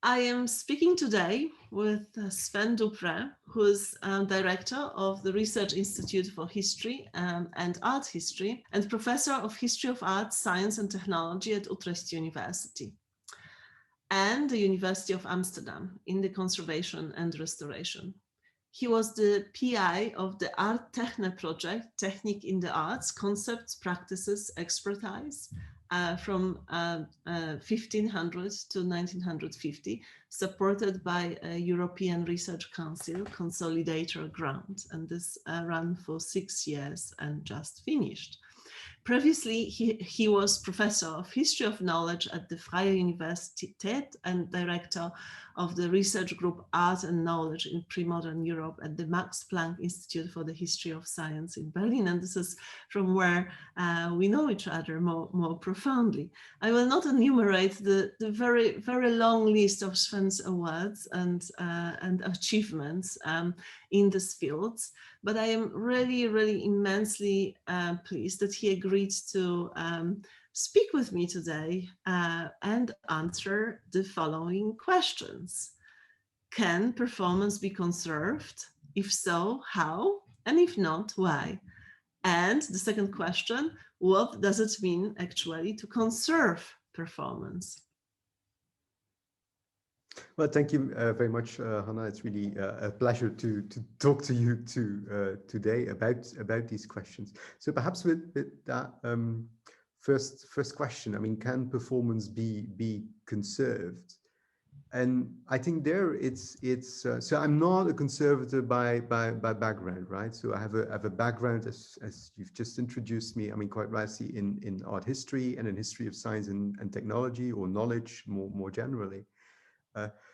I am speaking today with Sven Dupré, who's director of the Research Institute for History and Art History and professor of History of Art, Science and Technology at Utrecht University and the University of Amsterdam in the conservation and restoration. He was the PI of the Art Techne project, Technique in the Arts, Concepts, Practices, Expertise, from 1500 to 1950, supported by a European Research Council Consolidator grant. And this ran for 6 years and just finished. Previously, he was professor of history of knowledge at the Freie Universität and director of the research group Art and Knowledge in Pre-Modern Europe at the Max Planck Institute for the History of Science in Berlin. And this is from where we know each other more profoundly. I will not enumerate the very, very long list of Sven's awards and achievements in these fields, but I am really, really immensely pleased that he agreed to speak with me today and answer the following questions. Can performance be conserved? If so, how? And if not, why? And the second question, what does it mean actually to conserve performance? Well, thank you very much, Hanna. It's really a pleasure to talk to you today about these questions. So perhaps with that first question, I mean, can performance be conserved? And I think there it's so I'm not a conservator by background, right? So I have a background as you've just introduced me. I mean, quite rightly in art history and in history of science and technology, or knowledge more generally.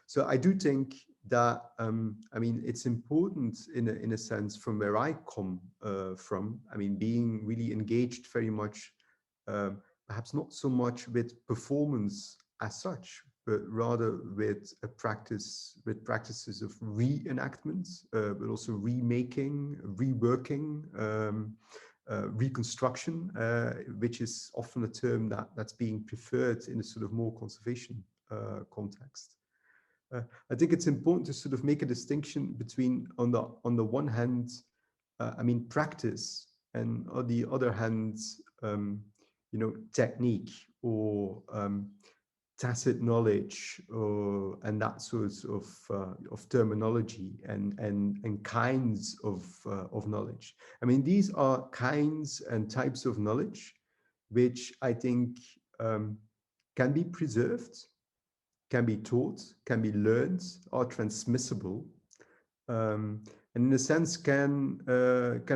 So I do think that I mean, it's important in a sense from where I come from. I mean, being really engaged very much, perhaps not so much with performance as such, but rather with practices of reenactments, but also remaking, reworking, reconstruction, which is often a term that's being preferred in a sort of more conservation context. I think it's important to sort of make a distinction between, on the one hand, I mean, practice, and on the other hand, you know, technique or tacit knowledge, and that sort of terminology and kinds of knowledge. I mean, these are kinds and types of knowledge which I think can be preserved, can be taught, can be learned, are transmissible, and in a sense can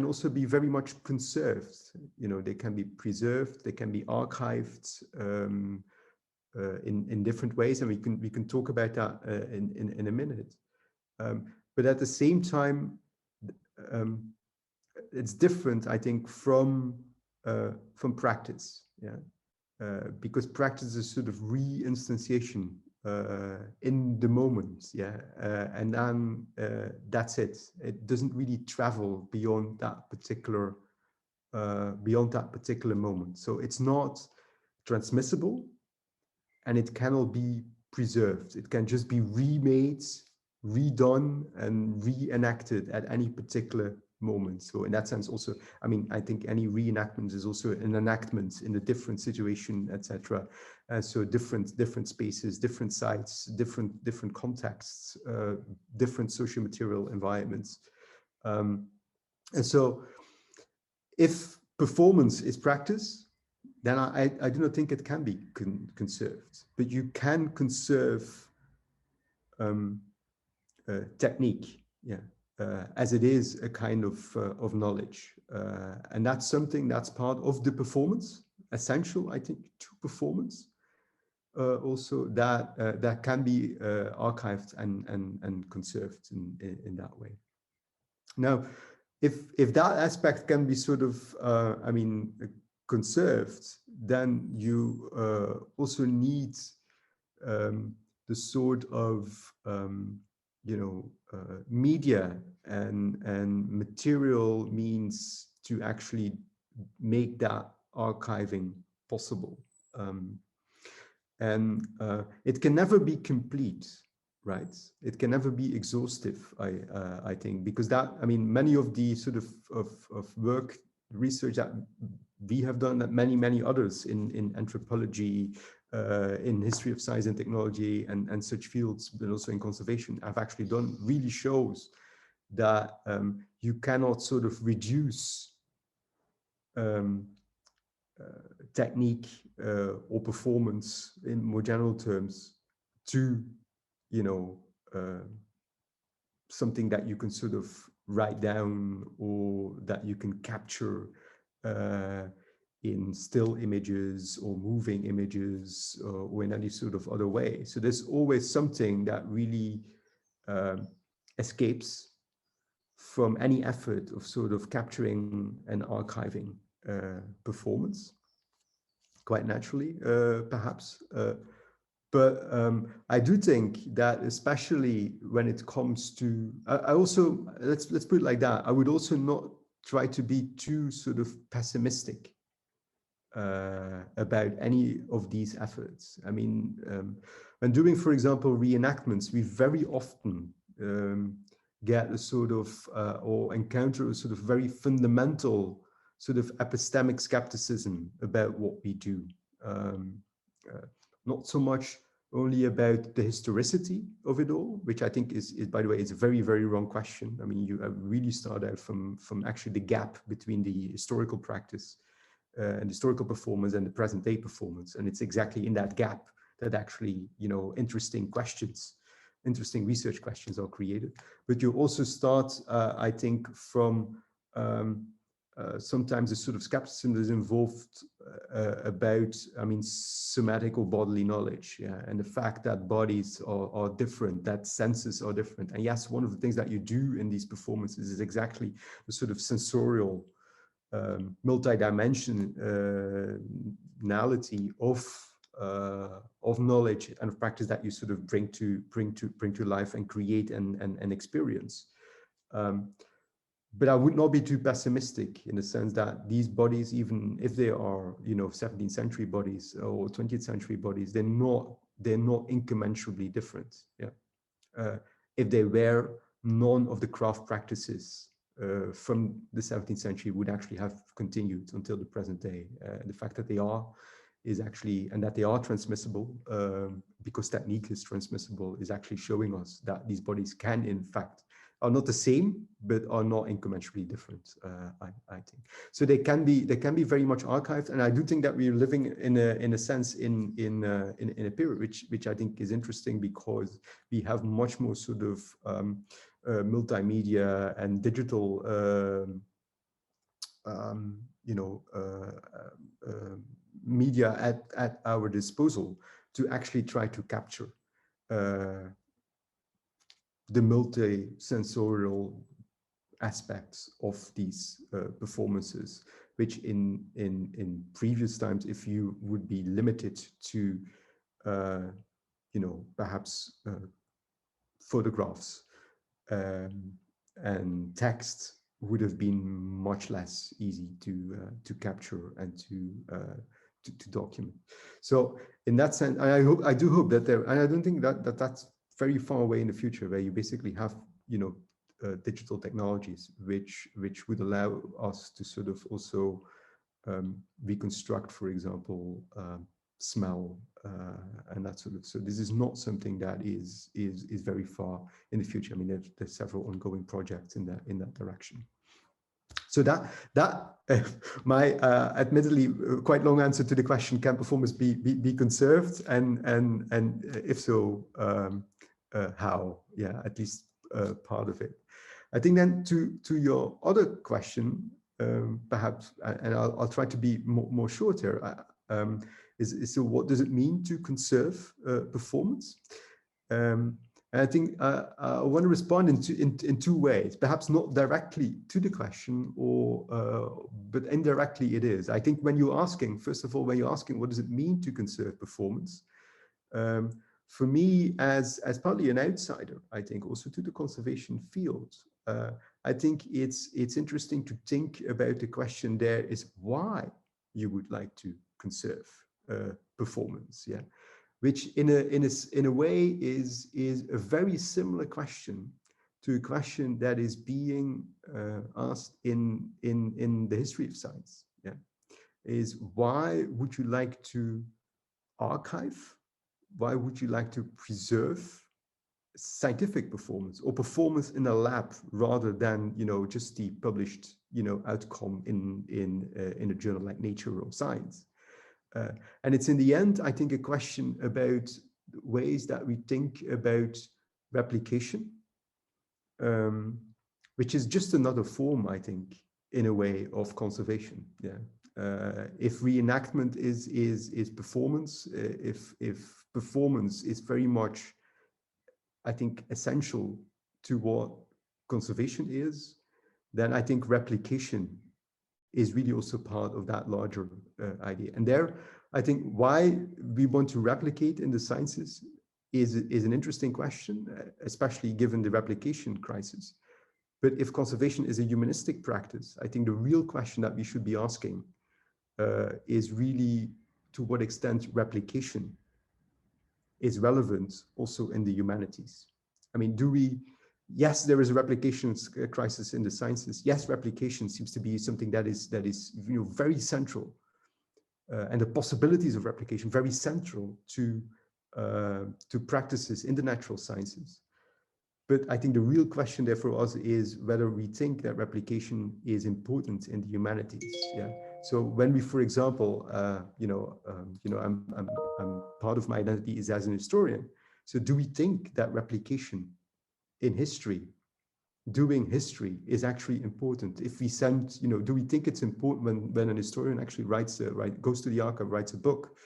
also be very much conserved. You know, they can be preserved, they can be archived in different ways, and we can talk about that in a minute. But at the same time, it's different, I think, from practice. Yeah. Because practice is sort of re-instantiation in the moment, yeah, and then that's it. It doesn't really travel beyond that particular moment. So it's not transmissible, and it cannot be preserved. It can just be remade, redone, and reenacted at any particular moment. So in that sense also, I mean, I think any reenactment is also an enactment in a different situation, etc. So different spaces, different sites, different contexts, different social material environments. And so if performance is practice, then I do not think it can be conserved, but you can conserve technique, yeah, as it is a kind of knowledge, and that's something that's part of the performance, essential, I think, to performance. Also, that can be archived and conserved in that way. Now, if that aspect can be sort of, I mean, conserved, then you also need the sort of you know, media and material means to actually make that archiving possible. And it can never be complete, right? It can never be exhaustive, I think, because that, I mean, many of the sort of work, research that we have done, that many others in anthropology, in history of science and technology and such fields, but also in conservation, have actually done, really shows that you cannot sort of reduce um, technique or performance in more general terms to, you know, something that you can sort of write down or that you can capture in still images or moving images or in any sort of other way. So there's always something that really escapes from any effort of sort of capturing and archiving performance, quite naturally, perhaps. But I do think that, especially when it comes to, I also, let's put it like that, I would also not try to be too sort of pessimistic about any of these efforts. I mean, when doing, for example, reenactments, we very often get a sort of, or encounter a sort of very fundamental sort of epistemic skepticism about what we do. Not so much only about the historicity of it all, which I think is by the way, is a very wrong question. I mean, you really start out from actually the gap between the historical practice and historical performance and the present day performance. And it's exactly in that gap that actually, you know, interesting research questions are created. But you also start, I think, from sometimes a sort of skepticism that is involved about, I mean, somatic or bodily knowledge, yeah, and the fact that bodies are different, that senses are different. And yes, one of the things that you do in these performances is exactly the sort of sensorial multi-dimensionality of knowledge and of practice that you sort of bring to life and create and experience. But I would not be too pessimistic in the sense that these bodies, even if they are, you know, 17th century bodies or 20th century bodies, they're not incommensurably different. Yeah. If they were, none of the craft practices from the 17th century would actually have continued until the present day. The fact that they are is actually, and that they are transmissible, because technique is transmissible, is actually showing us that these bodies can, in fact, are not the same, but are not incommensurably different. I think so. They can be very much archived, and I do think that we're living in a sense in a period which I think is interesting, because we have much more sort of multimedia and digital, you know, media at our disposal to actually try to capture the multi-sensorial aspects of these performances, which in previous times, if you would be limited to, you know, perhaps photographs and text, would have been much less easy to capture and to document. So in that sense, I do hope that there, and I don't think that that's very far away in the future, where you basically have, you know, digital technologies which would allow us to sort of also reconstruct, for example, smell and that sort of. So this is not something that is very far in the future. I mean, there's several ongoing projects in that direction. So that my admittedly quite long answer to the question, can performance be conserved, and if so, how? Yeah, at least part of it. I think then to your other question, perhaps, and I'll try to be more short here. Is so what does it mean to conserve performance? And I think I want to respond in two ways, perhaps not directly to the question, but indirectly it is. I think when you're asking, first of all, when you're asking what does it mean to conserve performance, for me as partly an outsider, I think also to the conservation field, I think it's interesting to think about the question there is why you would like to conserve performance. Yeah. which in a way is a very similar question to a question that is being asked in the history of science. Yeah, is why would you like to archive? Why would you like to preserve scientific performance or performance in a lab rather than just the published outcome in a journal like Nature or Science? And it's in the end, I think, a question about ways that we think about replication, which is just another form, I think, in a way, of conservation. Yeah. If reenactment is performance, if performance is very much, I think, essential to what conservation is, then I think replication is really also part of that larger idea. And there, I think why we want to replicate in the sciences is an interesting question, especially given the replication crisis. But if conservation is a humanistic practice, I think the real question that we should be asking is really to what extent replication is relevant also in the humanities. I mean, yes, there is a replication crisis in the sciences. Yes, replication seems to be something that is very central, and the possibilities of replication very central to practices in the natural sciences. But I think the real question there for us is whether we think that replication is important in the humanities. Yeah. So when we, for example, I'm part of my identity is as an historian. So do we think that replication in history, doing history, is actually important? If we send, do we think it's important when an historian actually goes to the archive, writes a book,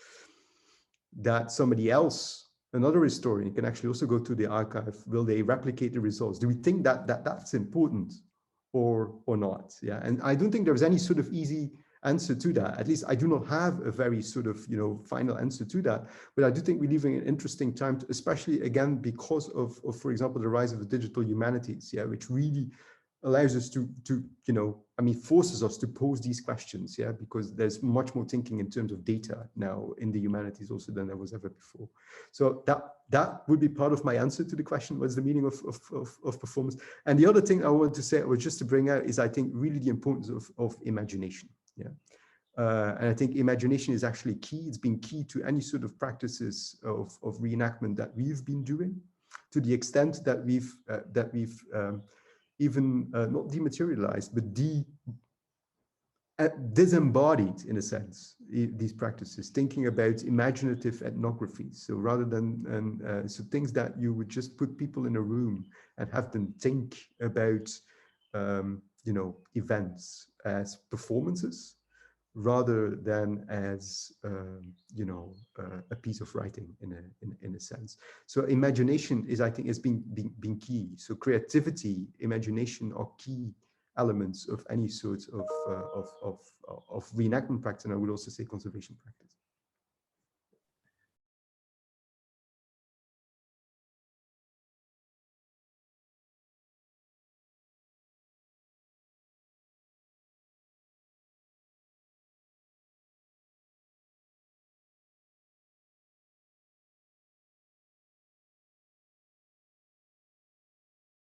that somebody else, another historian, can actually also go to the archive? Will they replicate the results? Do we think that that's important or not? Yeah, and I don't think there's any sort of easy answer to that. At least I do not have a very sort of final answer to that. But I do think we're living an interesting time, especially again because of for example the rise of the digital humanities. Yeah, which really allows us to forces us to pose these questions. Yeah, because there's much more thinking in terms of data now in the humanities also than there was ever before. So that would be part of my answer to the question: what's the meaning of performance? And the other thing I want to say, or just to bring out, is I think really the importance of imagination. Yeah. And I think imagination is actually key. It's been key to any sort of practices of reenactment that we've been doing, to the extent that we've even not dematerialized, but disembodied, in a sense, these practices, thinking about imaginative ethnographies. So rather than so things that you would just put people in a room and have them think about, events as performances, rather than as a piece of writing in a sense. So imagination is, I think, has been key. So creativity, imagination are key elements of any sort of reenactment practice, and I would also say conservation practice.